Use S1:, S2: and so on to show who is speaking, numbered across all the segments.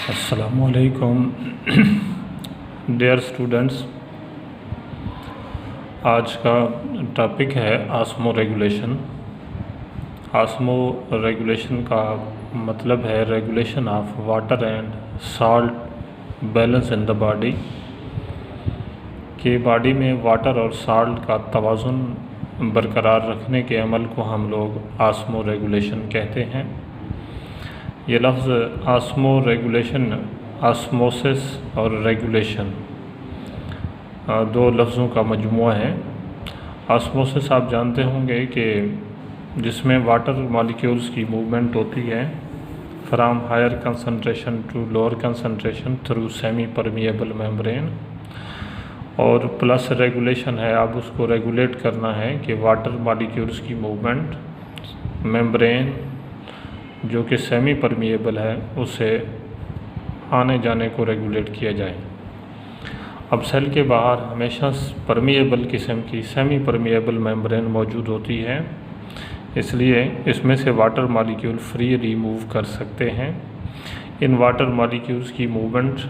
S1: अस्सलामुअलैकुम dear students. आज का टॉपिक है आस्मो रेगुलेशन। आस्मो रेगुलेशन का मतलब है regulation of water and salt balance in the body, कि बॉडी में वाटर और साल्ट का तवाज़ुन बरकरार रखने के अमल को हम लोग आस्मो रेगुलेशन कहते हैं। ये लफ्ज़ आस्मो रेगुलेशन, आस्मोसिस और रेगुलेशन दो लफ्ज़ों का मजमुआ है। आस्मोसिस आप जानते होंगे कि जिसमें वाटर मॉलिक्यूल्स की मूवमेंट होती है from higher concentration to lower concentration through semi permeable membrane, और प्लस रेगुलेशन है, आप उसको रेगुलेट करना है कि वाटर मॉलिक्यूल्स की मूवमेंट मेम्ब्रेन जो कि सेमी परमिएबल है उसे आने जाने को रेगुलेट किया जाए। अब सेल के बाहर हमेशा परमिएबल किस्म की सेमी परमिएबल मेम्ब्रेन मौजूद होती है, इसलिए इसमें से वाटर मॉलिक्यूल फ्री रिमूव कर सकते हैं। इन वाटर मॉलिक्यूल्स की मूवमेंट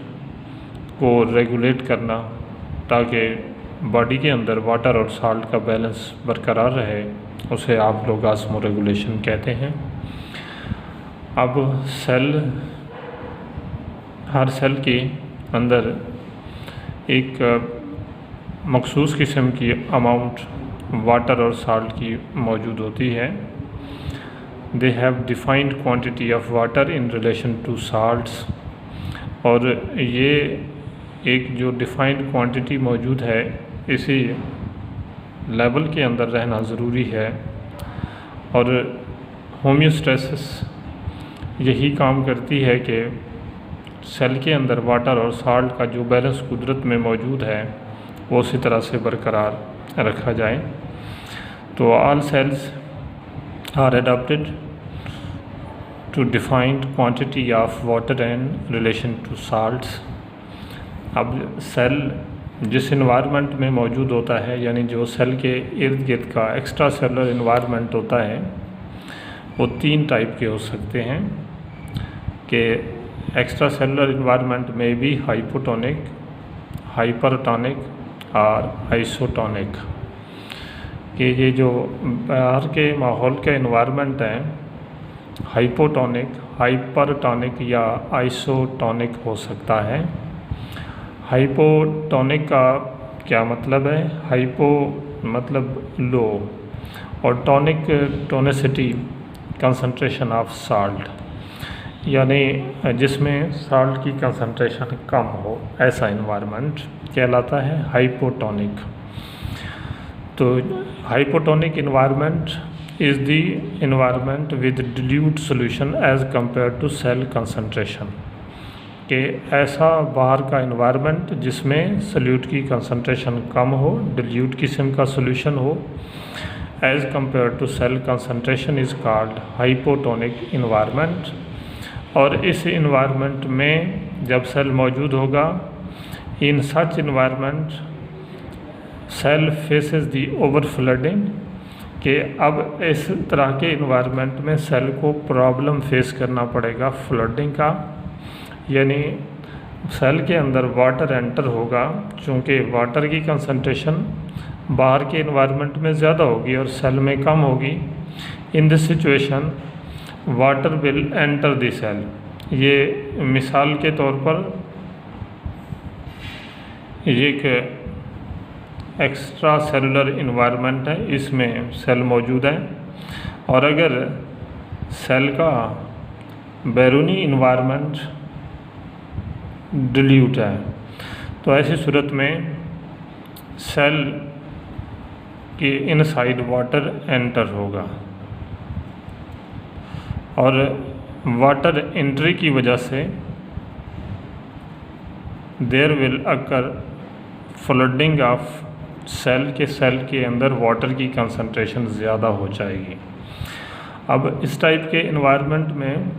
S1: को रेगुलेट करना ताकि बॉडी के अंदर वाटर और साल्ट का बैलेंस बरकरार रहे, उसे आप लोग आस्मो रेगुलेशन कहते हैं। अब हर सेल के अंदर एक मखसूस किस्म की अमाउंट वाटर और साल्ट की मौजूद होती है। They have defined quantity of water in relation to salts, और ये एक जो डिफाइंड क्वांटिटी मौजूद है इसी लेवल के अंदर रहना ज़रूरी है। और होम्योस्टेसिस यही काम करती है कि सेल के अंदर वाटर और साल्ट का जो बैलेंस कुदरत में मौजूद है वो उसी तरह से बरकरार रखा जाए। तो all cells are adopted to defined quantity of water and relation to salts. अब सेल जिस इन्वायरमेंट में मौजूद होता है, यानी जो सेल के इर्द गिर्द का एक्स्ट्रा सेलुलर इन्वायरमेंट होता है, वो तीन टाइप के हो सकते हैं कि एक्स्ट्रा सेलुलर इन्वायरमेंट में भी हाइपोटोनिक, हाइपरटोनिक और आइसोटोनिक। कि ये जो बाहर के माहौल का इन्वायरमेंट है हाइपोटोनिक, हाइपरटोनिक या आइसोटोनिक हो सकता है। हाइपोटोनिक का क्या मतलब है? हाइपो मतलब लो, और tonic tonicity concentration of salt, यानी जिसमें साल्ट की कंसंट्रेशन कम हो, ऐसा इन्वायरमेंट कहलाता है हाइपोटोनिक। तो hypotonic environment is the environment with dilute solution as compare to cell concentration, कि ऐसा बाहर का इन्वायरमेंट जिसमें सॉल्यूट की कंसंट्रेशन कम हो, डिल्यूट किस्म का सॉल्यूशन हो, as compare to cell concentration is called hypotonic environment. और इस इन्वायरमेंट में जब सेल मौजूद होगा, in such environment cell faces the over flooding, कि अब इस तरह के इन्वायरमेंट में सेल को प्रॉब्लम फेस करना पड़ेगा फ्लडिंग का, यानी सेल के अंदर वाटर एंटर होगा, चूँकि वाटर की कंसंट्रेशन बाहर के इन्वायरमेंट में ज़्यादा होगी और सेल में कम होगी। In this situation water will enter the cell. ये मिसाल के तौर पर ये एक एक्स्ट्रा सेलुलर इन्वायरमेंट है, इसमें सेल मौजूद है, और अगर सेल का बैरूनी इन्वायरमेंट डिल्यूट है तो ऐसी सूरत में सेल के इनसाइड वाटर एंटर होगा, और वाटर एंट्री की वजह से there will occur flooding of cell के अंदर वाटर की कंसंट्रेशन ज़्यादा हो जाएगी। अब इस टाइप के इन्वायरमेंट में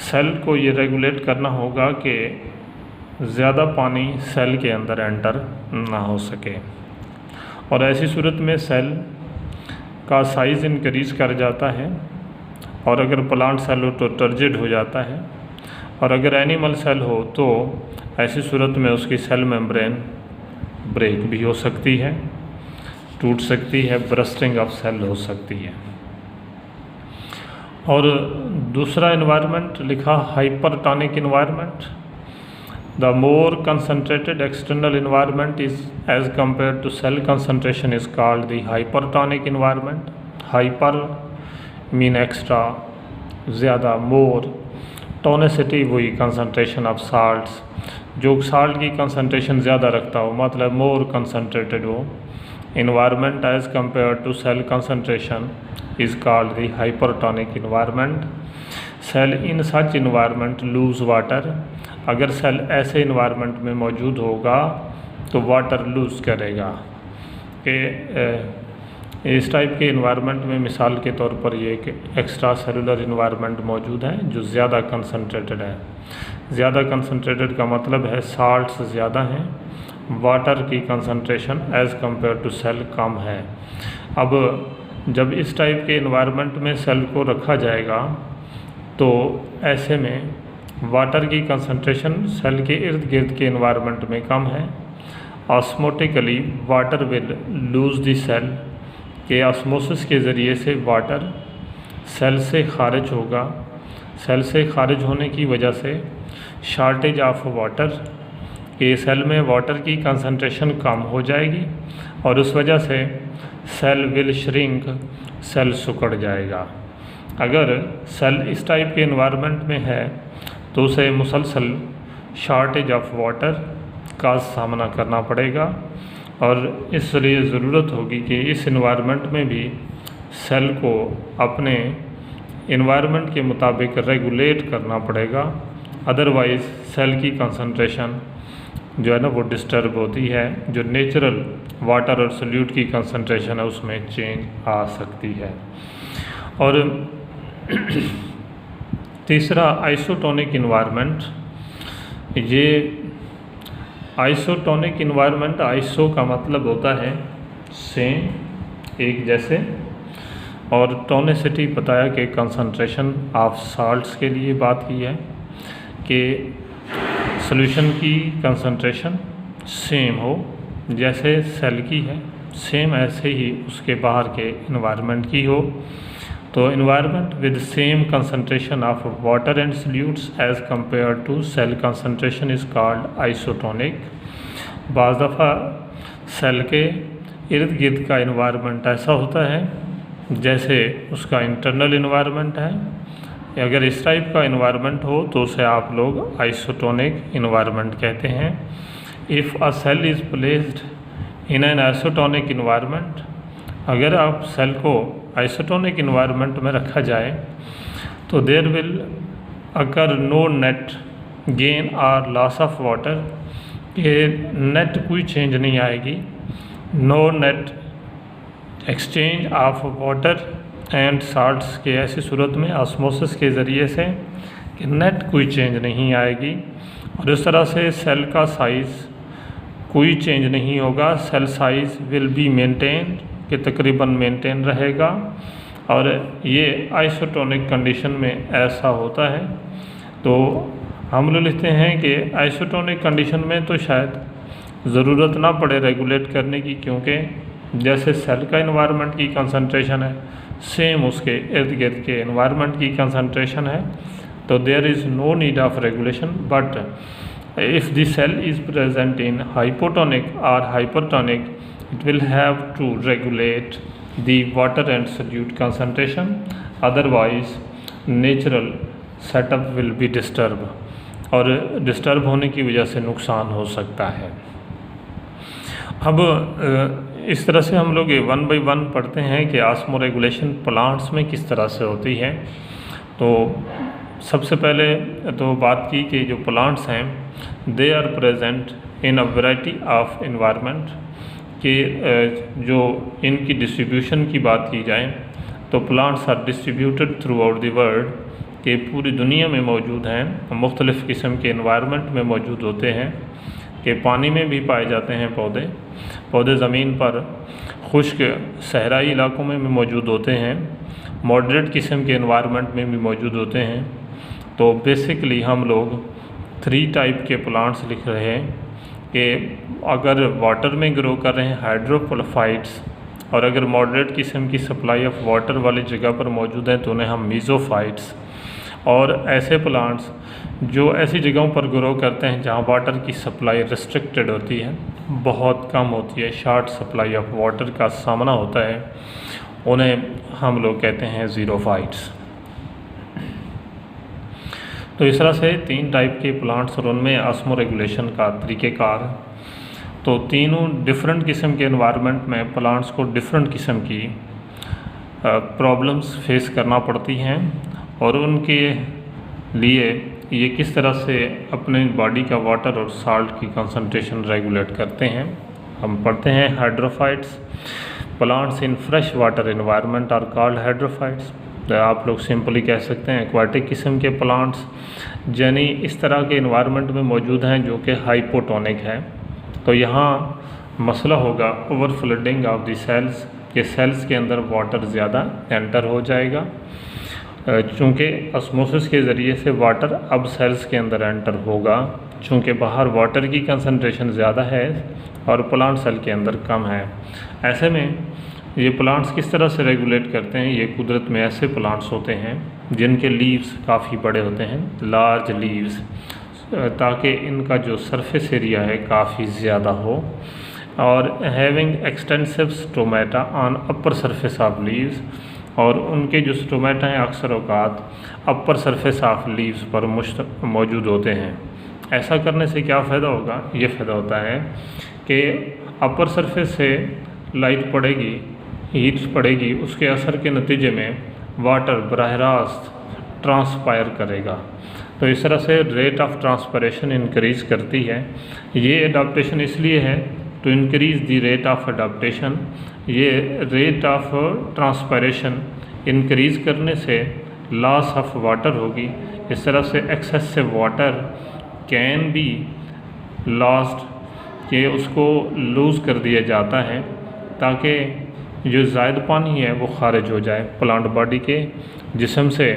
S1: सेल को ये रेगुलेट करना होगा कि ज़्यादा पानी सेल के अंदर एंटर ना हो सके, और ऐसी सूरत में सेल का साइज़ इंक्रीज़ कर जाता है, और अगर प्लांट सेल हो तो टर्जिड हो जाता है, और अगर एनिमल सेल हो तो ऐसी सूरत में उसकी सेल मेम्ब्रेन ब्रेक भी हो सकती है, टूट सकती है, बर्स्टिंग ऑफ सेल हो सकती है। और दूसरा इन्वायरमेंट लिखा hypertonic environment. The more concentrated external environment is as compare to cell concentration is called the hypertonic environment. Hyper mean extra, ज़्यादा, मोर, टोनिसिटी वही कंसनट्रेशन ऑफ साल्ट्स, जो साल्ट की कंसनट्रेशन ज़्यादा रखता हो, मतलब मोर कंसनट्रेटेड हो। Environment as compare to cell concentration is called the hypertonic environment. Cell in such environment lose water. अगर सेल ऐसे इन्वायरमेंट में मौजूद होगा तो वाटर लूज़ करेगा। कि इस टाइप के इन्वायरमेंट में मिसाल के तौर पर ये एक एक्स्ट्रा सेलुलर इन्वायरमेंट मौजूद है जो ज़्यादा कंसनट्रेटेड है। ज़्यादा कंसनट्रेटेड का मतलब है साल्ट्स ज़्यादा हैं, वाटर की concentration as compare to cell कम है। अब जब इस टाइप के इन्वायरमेंट में सेल को रखा जाएगा तो ऐसे में वाटर की कंसंट्रेशन सेल के इर्द गिर्द के इन्वायरमेंट में कम है। Osmotically water will lose the cell, के ऑस्मोसिस के ज़रिए से वाटर सेल से खारिज होगा। सेल से खारिज होने की वजह से शॉर्टेज ऑफ वाटर, के सेल में वाटर की कंसंट्रेशन कम हो जाएगी और उस वजह से सेल विल श्रिंक, सेल सिकुड़ जाएगा। अगर सेल इस टाइप के इन्वायरमेंट में है तो उसे मुसलसल शॉर्टेज ऑफ वाटर का सामना करना पड़ेगा और इसलिए ज़रूरत होगी कि इस इन्वायरमेंट में भी सेल को अपने इन्वायरमेंट के मुताबिक रेगुलेट करना पड़ेगा, अदरवाइज़ सेल की कंसंट्रेशन जो है ना वो डिस्टर्ब होती है, जो नेचुरल वाटर और सॉल्यूट की कंसंट्रेशन है उसमें चेंज आ सकती है। और तीसरा आइसोटोनिक इन्वायरमेंट। ये आइसोटोनिक इन्वायरमेंट, आइसो का मतलब होता है सेम, एक जैसे, और टोनिसिटी बताया कि कंसंट्रेशन ऑफ साल्ट्स के लिए बात की है कि सॉल्यूशन की कंसंट्रेशन सेम हो जैसे सेल की है, सेम ऐसे ही उसके बाहर के इन्वायरमेंट की हो। तो environment with same concentration of water and solutes as compare to cell concentration is called isotonic. बाज़ दफ़ा सेल के इर्द गिर्द का इन्वायरमेंट ऐसा होता है जैसे उसका इंटरनल इन्वायरमेंट है। अगर इस टाइप का इन्वायरमेंट हो तो उसे आप लोग आइसोटोनिक इन्वायरमेंट कहते हैं। If a cell is placed in an isotonic environment, अगर आप सेल को आइसोटोनिक इन्वायरमेंट में रखा जाए तो there will occur no net gain और लॉस ऑफ वाटर, के नेट कोई चेंज नहीं आएगी, no net exchange of water and salts, के ऐसी सूरत में ऑस्मोसिस के ज़रिए से कि नेट कोई चेंज नहीं आएगी और इस तरह से सेल का साइज़ कोई चेंज नहीं होगा। Cell size will be maintain, कि तकरीबन मेंटेन रहेगा। और ये आइसोटोनिक कंडीशन में ऐसा होता है। तो हम लोग लिखते हैं कि आइसोटोनिक कंडीशन में तो शायद ज़रूरत ना पड़े रेगुलेट करने की, क्योंकि जैसे सेल का इन्वायरमेंट की कंसंट्रेशन है सेम उसके इर्द गिर्द के इन्वायरमेंट की कंसंट्रेशन है, तो there is no need of regulation. But if the cell is present in hypotonic और hypertonic, it will have to regulate the water and solute concentration, otherwise natural setup will be disturbed, और disturb होने की वजह से नुकसान हो सकता है। अब इस तरह से हम लोग ये 1 by 1 पढ़ते हैं कि ऑस्मो रेगुलेशन प्लांट्स में किस तरह से होती है। तो सबसे पहले तो बात की कि जो प्लांट्स हैं they are present in a variety of environment, कि जो इनकी डिस्ट्रीब्यूशन की बात की जाए तो plants are distributed throughout the world, के पूरी दुनिया में मौजूद हैं, मुख्तलिफ़ किस्म के इन्वायरमेंट में मौजूद होते हैं, कि पानी में भी पाए जाते हैं पौधे ज़मीन पर, खुश्क सहराई इलाकों में भी मौजूद होते हैं, मॉडरेट किस्म के इन्वायरमेंट में भी मौजूद होते हैं, तो बेसिकली हम लोग 3 टाइप के प्लांट्स लिख रहे हैं कि अगर वाटर में ग्रो कर रहे हैं हाइड्रोफाइट्स, और अगर मॉडरेट किस्म की सप्लाई ऑफ वाटर वाली जगह पर मौजूद हैं तो उन्हें हम मीज़ोफाइट्स, और ऐसे प्लांट्स जो ऐसी जगहों पर ग्रो करते हैं जहां वाटर की सप्लाई रिस्ट्रिक्टेड होती है, बहुत कम होती है, शॉर्ट सप्लाई ऑफ वाटर का सामना होता है, उन्हें हम लोग कहते हैं ज़ीरोफाइट्स। तो इस तरह से 3 टाइप के प्लांट्स और उनमें ऑस्मो रेगुलेशन का तरीक़ेकार। तो तीनों डिफरेंट किस्म के एनवायरनमेंट में प्लांट्स को डिफरेंट किस्म की प्रॉब्लम्स फेस करना पड़ती हैं, और उनके लिए ये किस तरह से अपने बॉडी का वाटर और साल्ट की कंसंट्रेशन रेगुलेट करते हैं। हम पढ़ते हैं hydrophytes. Plants in fresh water environment are called hydrophytes. आप लोग सिंपली कह सकते हैं एक्वाटिक किस्म के प्लांट्स, यानी इस तरह के एनवायरनमेंट में मौजूद हैं जो कि हाइपोटोनिक है। तो यहाँ मसला होगा over flooding of the cells, के सेल्स के अंदर वाटर ज़्यादा एंटर हो जाएगा, चूँकि ऑस्मोसिस के ज़रिए से वाटर अब सेल्स के अंदर एंटर होगा, चूँकि बाहर वाटर की कंसंट्रेशन ज़्यादा है और प्लांट सेल के अंदर कम है। ऐसे में ये प्लांट्स किस तरह से रेगुलेट करते हैं, ये कुदरत में ऐसे प्लांट्स होते हैं जिनके लीव्स काफ़ी बड़े होते हैं, लार्ज लीव्स, ताकि इनका जो सरफेस एरिया है काफ़ी ज़्यादा हो, और having extensive stomata on upper surface of leaves, और उनके जो स्टोमेटा हैं अक्सर औकात अपर सरफेस ऑफ लीव्स पर मौजूद होते हैं। ऐसा करने से क्या फ़ायदा होगा? ये फ़ायदा होता है कि अपर सरफेस से लाइट पड़ेगी, हीट पड़ेगी, उसके असर के नतीजे में वाटर बराह रास्त ट्रांसपायर करेगा। तो इस तरह से रेट ऑफ ट्रांसपरेशन इंक्रीज़ करती है। ये अडाप्टेशन इसलिए है to increase the rate of adaptation. ये रेट ऑफ ट्रांसपरेशन इंक्रीज़ करने से लॉस ऑफ वाटर होगी। इस तरह से excessive water can be lost, कि उसको लूज़ कर दिया जाता है ताकि जो ज़ायद पानी है वो खारिज हो जाए प्लांट बॉडी के जिस्म से,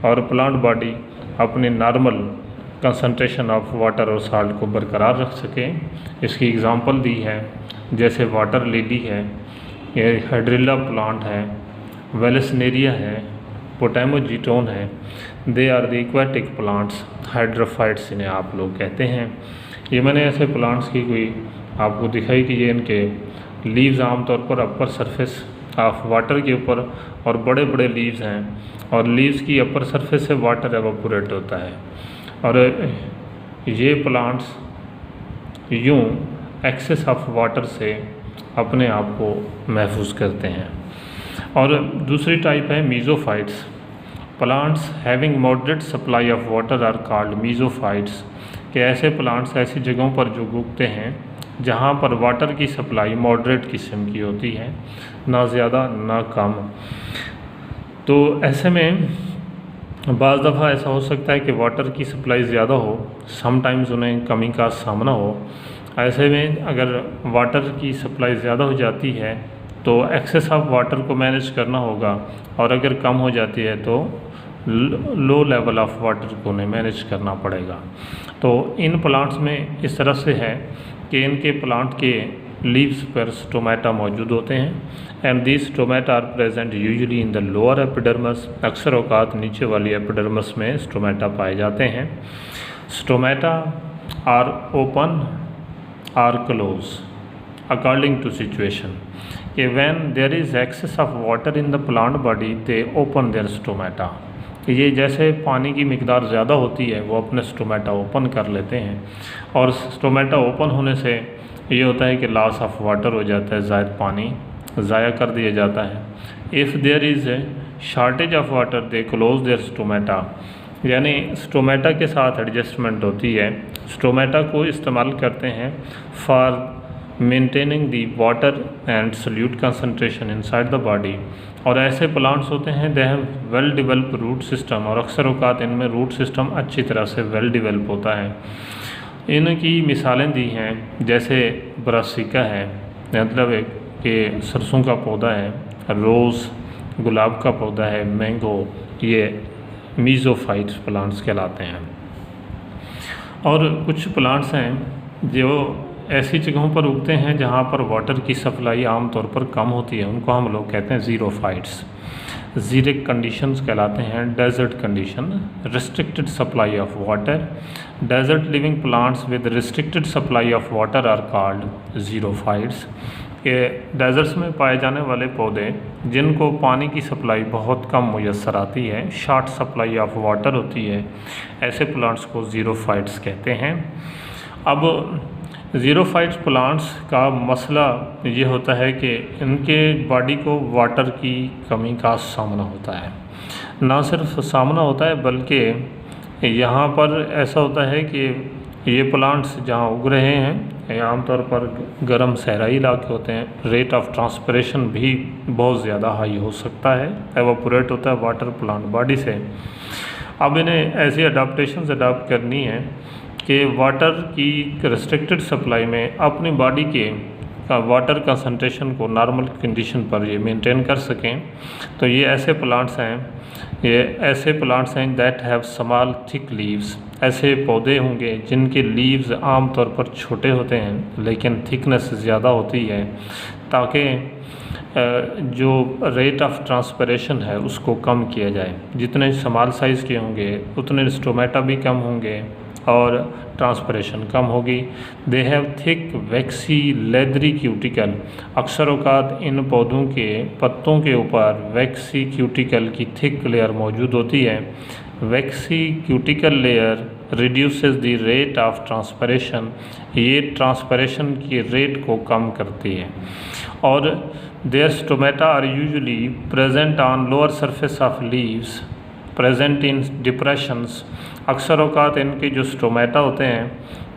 S1: और प्लांट बॉडी अपने नॉर्मल कंसंट्रेशन ऑफ वाटर और साल्ट को बरकरार रख सके। इसकी एग्ज़ाम्पल दी है, जैसे वाटर लिली है, ये हाइड्रिला प्लांट है, वेलेसनेरिया है, पोटामोजीटोन है। They are the aquatic plants, hydrophytes इन्हें आप लोग कहते हैं। ये मैंने ऐसे प्लांट्स की कोई आपको दिखाई कि ये इनके लीव्स आमतौर पर अपर सरफेस ऑफ वाटर के ऊपर, और बड़े बड़े लीव्स हैं, और लीव्स की अपर सरफेस से वाटर एवापोरेट होता है, और ये प्लांट्स यूँ एक्सेस ऑफ वाटर से अपने आप को महफूज करते हैं। और दूसरी टाइप है mesophytes. Plants having moderate supply of water are called mesophytes, कि ऐसे प्लांट्स ऐसी जगहों पर जो उगते हैं जहाँ पर वाटर की सप्लाई मॉडरेट किस्म की होती है, ना ज़्यादा ना कम। तो ऐसे में बाज़ दफ़ा ऐसा हो सकता है कि वाटर की सप्लाई ज़्यादा हो, समटाइम्स उन्हें कमी का सामना हो। ऐसे में अगर वाटर की सप्लाई ज़्यादा हो जाती है तो एक्सेस ऑफ वाटर को मैनेज करना होगा, और अगर कम हो जाती है तो लो लेवल ऑफ वाटर को उन्हें मैनेज करना पड़ेगा। तो इन प्लांट्स में इस तरह से है कि इनके प्लांट के लीव्स पर स्टोमेटा मौजूद होते हैं, and this stomata are present usually in the lower epidermis. अक्सर औकात नीचे वाली एपिडर्मस में स्टोमेटा पाए जाते हैं। Stomata are open or close according to situation, कि when there is excess of water in the plant body they open their stomata. ये जैसे पानी की मिकदार ज़्यादा होती है वो अपने स्टोमेटा ओपन कर लेते हैं, और स्टोमेटा ओपन होने से ये होता है कि लॉस ऑफ वाटर हो जाता है, ज़ायद पानी ज़ाया कर दिया जाता है। If there is a shortage of water they close their stomata, यानी स्टोमेटा के साथ एडजस्टमेंट होती है। स्टोमेटा को इस्तेमाल करते हैं for maintaining the water and solute concentration inside the body. और ऐसे प्लांट्स होते हैं they have well develop root system, और अक्सर औकात इनमें रूट सिस्टम अच्छी तरह से वेल डेवलप होता है। इनकी मिसालें दी हैं, जैसे ब्रासिका है, मतलब कि सरसों का पौधा है, रोज़ गुलाब का पौधा है, मैंगो, ये मीज़ोफाइट्स प्लांट्स कहलाते हैं। और कुछ प्लांट्स हैं जो ऐसी जगहों पर उगते हैं जहाँ पर वाटर की सप्लाई आमतौर पर कम होती है, उनको हम लोग कहते हैं ज़ीरोफाइट्स। ज़ीरिक कंडीशंस कहलाते हैं, desert condition, restricted supply of water. Desert living plants with restricted supply of water are called xerophytes. के डेजर्ट्स में पाए जाने वाले पौधे जिनको पानी की सप्लाई बहुत कम मुयस्सर आती है, शॉर्ट सप्लाई ऑफ वाटर होती है, ऐसे प्लांट्स को ज़ीरोफाइट्स कहते हैं। अब ज़ीरोफाइट्स प्लांट्स का मसला ये होता है कि इनके बॉडी को वाटर की कमी का सामना होता है। ना सिर्फ सामना होता है बल्कि यहाँ पर ऐसा होता है कि ये प्लांट्स जहाँ उग रहे हैं ये आमतौर पर गर्म सहराई इलाके होते हैं, रेट ऑफ ट्रांसपिरेशन भी बहुत ज़्यादा हाई हो सकता है, एवापोरेट होता है वाटर प्लांट बॉडी से। अब इन्हें ऐसी अडाप्टेशंस अडाप्ट करनी है कि वाटर की रिस्ट्रिक्टेड सप्लाई में अपनी बॉडी के वाटर कंसंट्रेशन को नॉर्मल कंडीशन पर ये मेंटेन कर सकें। तो ये ऐसे प्लांट्स हैं that have small thick leaves. ऐसे पौधे होंगे जिनके लीव्स आमतौर पर छोटे होते हैं लेकिन थिकनेस ज़्यादा होती है, ताकि जो रेट ऑफ ट्रांसपिरेशन है उसको कम किया जाए। जितने स्मॉल साइज़ के होंगे उतने स्टोमेटा भी कम होंगे और ट्रांसपिरेशन कम होगी। They have thick waxy leathery cuticle. अक्सर औकात इन पौधों के पत्तों के ऊपर वैक्सी क्यूटिकल की थिक लेयर मौजूद होती है। Waxy cuticle layer reduces the rate of transpiration. ये ट्रांसपिरेशन की रेट को कम करती है। और their stomata are usually present on lower surface of leaves present in depressions. अक्सर औकात इनके जो स्टोमेटा होते हैं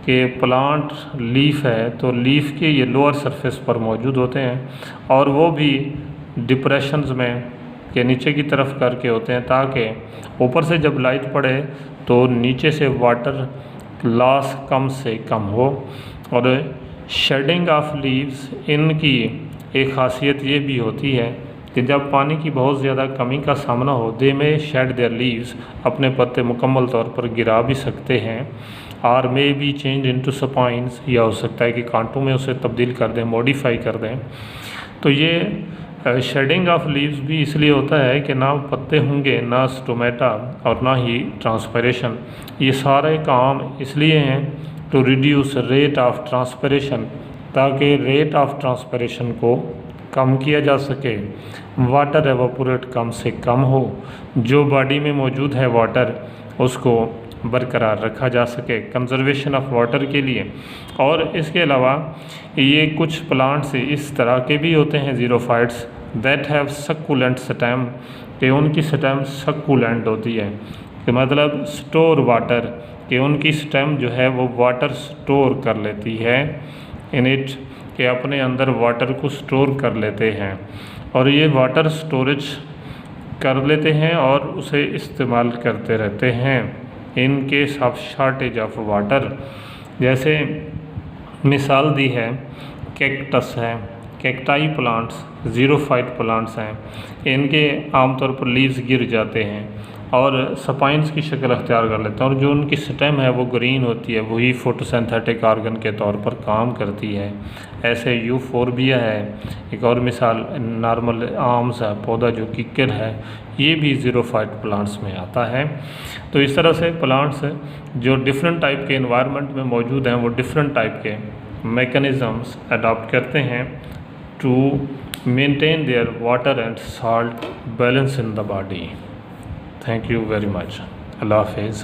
S1: कि प्लांट लीफ है तो लीफ के ये लोअर सरफेस पर मौजूद होते हैं और वो भी डिप्रेशंस में के नीचे की तरफ करके होते हैं, ताकि ऊपर से जब लाइट पड़े तो नीचे से वाटर लॉस कम से कम हो। और शेडिंग ऑफ लीव्स, इनकी एक खासियत ये भी होती है कि जब पानी की बहुत ज़्यादा कमी का सामना हो, दे में शेड देयर लीव्स, अपने पत्ते मुकम्मल तौर पर गिरा भी सकते हैं। और may be change into spines, या हो सकता है कि कांटों में उसे तब्दील कर दें, मॉडिफाई कर दें। तो ये शेडिंग ऑफ लीव्स भी इसलिए होता है कि ना पत्ते होंगे, ना स्टोमेटा और ना ही ट्रांसपिरेशन। ये सारे काम इसलिए हैं to reduce rate of transpiration, ताकि रेट ऑफ ट्रांसपिरेशन को कम किया जा सके, वाटर एवापोरेट कम से कम हो, जो बॉडी में मौजूद है वाटर उसको बरकरार रखा जा सके, कंजर्वेशन ऑफ वाटर के लिए। और इसके अलावा ये कुछ प्लांट्स इस तरह के भी होते हैं ज़ीरोफाइट्स दैट हैव सक्कुलेंट स्टेम, कि उनकी स्टेम सक्कुलेंट होती है, कि मतलब स्टोर वाटर, कि उनकी स्टेम जो है वो वाटर स्टोर कर लेती है इन इट, कि अपने अंदर वाटर को स्टोर कर लेते हैं। और ये वाटर स्टोरेज कर लेते हैं और उसे इस्तेमाल करते रहते हैं in case of shortage of water. जैसे मिसाल दी है कैक्टस है, कैक्टाई प्लांट्स ज़ीरोफाइट प्लांट्स हैं, इनके आमतौर पर लीव्स गिर जाते हैं और स्पाइन्स की शक्ल अख्तियार कर लेते हैं, और जो उनकी स्टेम है वो ग्रीन होती है, वही फोटोसिंथेटिक ऑर्गन के तौर पर काम करती है। ऐसे यूफोर्बिया है एक और मिसाल, नॉर्मल आर्म्स है पौधा जो किकर है, ये भी ज़ीरोफाइट प्लांट्स में आता है। तो इस तरह से प्लांट्स जो डिफरेंट टाइप के इन्वायरमेंट में मौजूद हैं वो डिफरेंट टाइप के मैकेनिज़म्स अडॉप्ट करते हैं to maintain their water and salt balance in the body. Thank you very much. Allah Hafiz.